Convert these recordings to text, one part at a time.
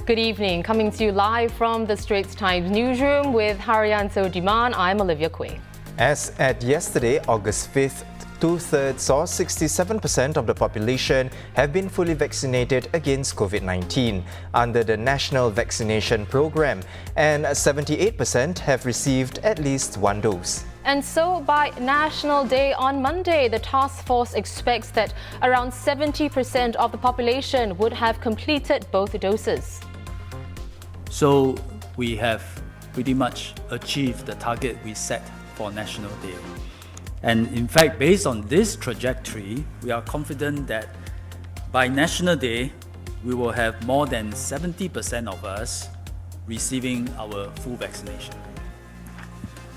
Good evening. Coming to you live from the Straits Times newsroom with Haryanto Diman, I'm Olivia Quay. As at yesterday, August 5th, two-thirds or 67% of the population have been fully vaccinated against COVID-19 under the National Vaccination Program, and 78% have received at least one dose. And so by National Day on Monday, the task force expects that around 70% of the population would have completed both doses. So we have pretty much achieved the target we set for National Day. And in fact, based on this trajectory, we are confident that by National Day, we will have more than 70% of us receiving our full vaccination.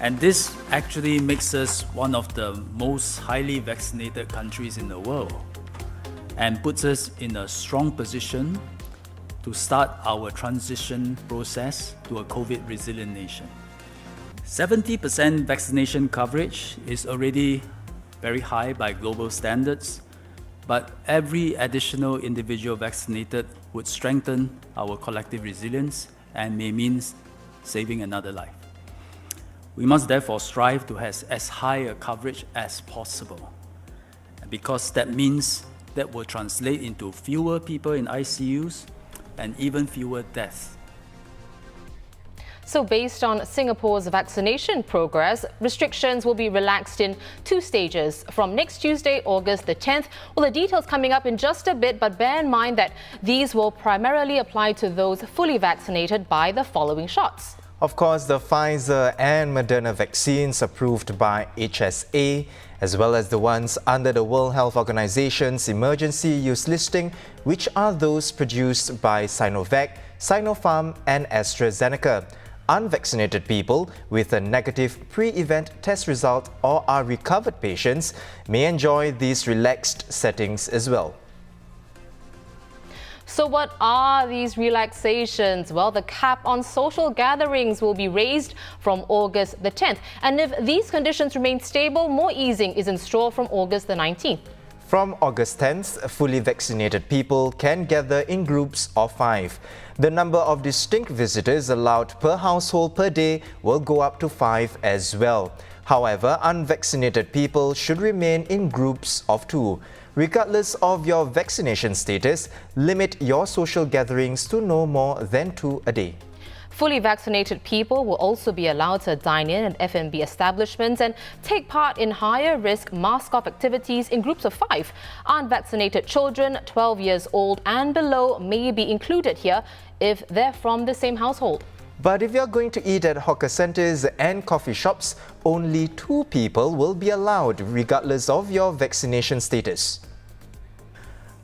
And this actually makes us one of the most highly vaccinated countries in the world and puts us in a strong position to start our transition process to a COVID-resilient nation. 70% vaccination coverage is already very high by global standards, but every additional individual vaccinated would strengthen our collective resilience and may mean saving another life. We must therefore strive to have as high a coverage as possible, because that means that will translate into fewer people in ICUs and even fewer deaths. So based on Singapore's vaccination progress, restrictions will be relaxed in 2 stages from next Tuesday, August the 10th. Well, the details coming up in just a bit, but bear in mind that these will primarily apply to those fully vaccinated by the following shots. Of course, the Pfizer and Moderna vaccines approved by HSA, as well as the ones under the World Health Organization's emergency use listing, which are those produced by Sinovac, Sinopharm and AstraZeneca. Unvaccinated people with a negative pre-event test result or are recovered patients may enjoy these relaxed settings as well. So what are these relaxations? Well, the cap on social gatherings will be raised from August the 10th. And if these conditions remain stable, more easing is in store from August the 19th. From August 10th, fully vaccinated people can gather in groups of 5. The number of distinct visitors allowed per household per day will go up to 5 as well. However, unvaccinated people should remain in groups of 2. Regardless of your vaccination status, limit your social gatherings to no more than 2 a day. Fully vaccinated people will also be allowed to dine in at F&B establishments and take part in higher-risk mask-off activities in groups of 5. Unvaccinated children 12 years old and below may be included here if they're from the same household. But if you're going to eat at hawker centres and coffee shops, only 2 people will be allowed regardless of your vaccination status.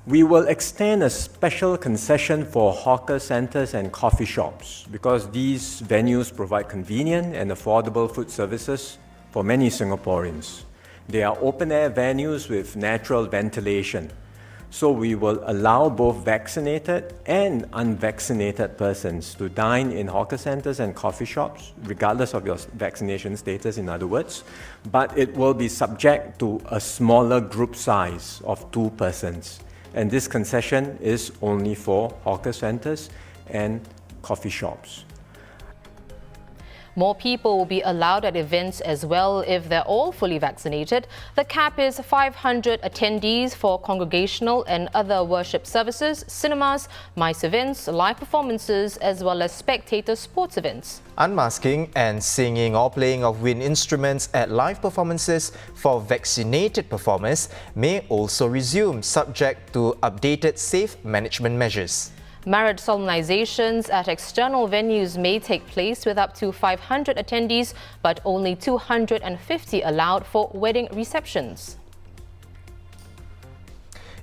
We will extend a special concession for hawker centres and coffee shops because these venues provide convenient and affordable food services for many Singaporeans. They are open-air venues with natural ventilation. So we will allow both vaccinated and unvaccinated persons to dine in hawker centres and coffee shops, regardless of your vaccination status, in other words, but it will be subject to a smaller group size of 2 persons. And this concession is only for hawker centres and coffee shops. More people will be allowed at events as well if they're all fully vaccinated. The cap is 500 attendees for congregational and other worship services, cinemas, MICE events, live performances, as well as spectator sports events. Unmasking and singing or playing of wind instruments at live performances for vaccinated performers may also resume, subject to updated safe management measures. Marriage solemnizations at external venues may take place with up to 500 attendees, but only 250 allowed for wedding receptions.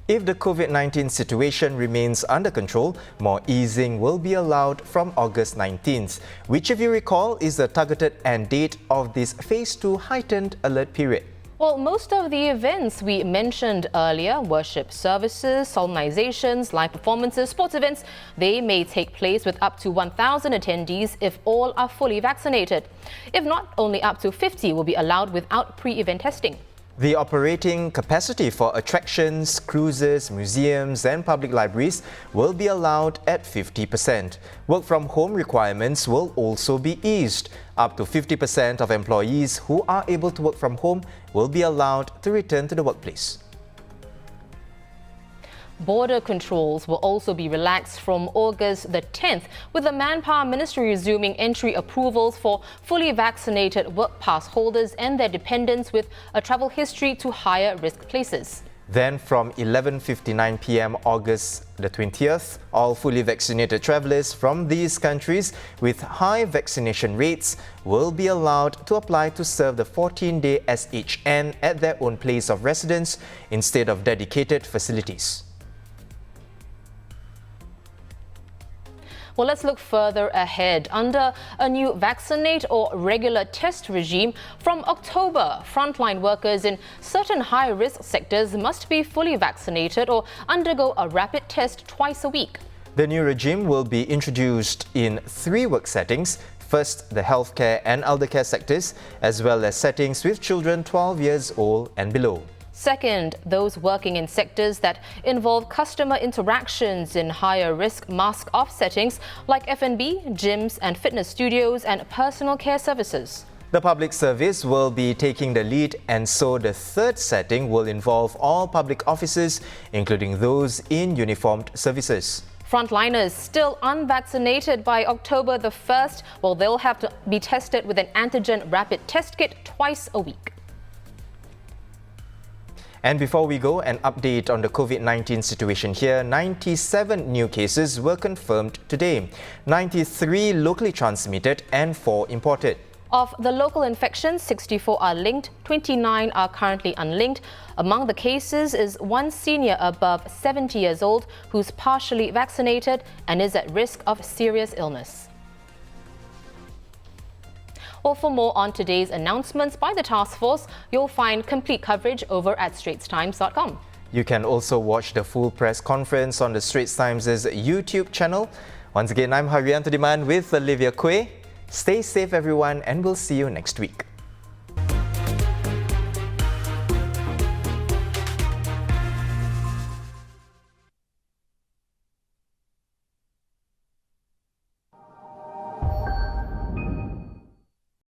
If the COVID-19 situation remains under control, more easing will be allowed from August 19th, which, if you recall, is the targeted end date of this Phase 2 heightened alert period. Well, most of the events we mentioned earlier, worship services, solemnizations, live performances, sports events, they may take place with up to 1,000 attendees if all are fully vaccinated. If not, only up to 50 will be allowed without pre-event testing. The operating capacity for attractions, cruises, museums and public libraries will be allowed at 50%. Work from home requirements will also be eased. Up to 50% of employees who are able to work from home will be allowed to return to the workplace. Border controls will also be relaxed from August the 10th, with the Manpower Ministry resuming entry approvals for fully vaccinated work pass holders and their dependents with a travel history to higher risk places. Then from 11:59 p.m. August the 20th, all fully vaccinated travellers from these countries with high vaccination rates will be allowed to apply to serve the 14-day SHN at their own place of residence instead of dedicated facilities. Well, let's look further ahead. Under a new vaccinate or regular test regime, from October, frontline workers in certain high-risk sectors must be fully vaccinated or undergo a rapid test twice a week. The new regime will be introduced in 3 work settings. First, the healthcare and elder care sectors, as well as settings with children 12 years old and below. Second, those working in sectors that involve customer interactions in higher risk mask-off settings like F&B, gyms and fitness studios and personal care services. The public service will be taking the lead, and so the third setting will involve all public offices, including those in uniformed services. Frontliners still unvaccinated by October the 1st, well, they'll have to be tested with an antigen rapid test kit twice a week. And before we go, an update on the Covid-19 situation here. 97 new cases were confirmed today, 93 locally transmitted and 4 imported. Of the local infections, 64 are linked, 29 are currently unlinked. Among the cases is one senior above 70 years old who's partially vaccinated and is at risk of serious illness. Well, for more on today's announcements by the task force, you'll find complete coverage over at straitstimes.com. You can also watch the full press conference on the Straits Times' YouTube channel. Once again, I'm Haryanto Diman with Olivia Quay. Stay safe, everyone, and we'll see you next week.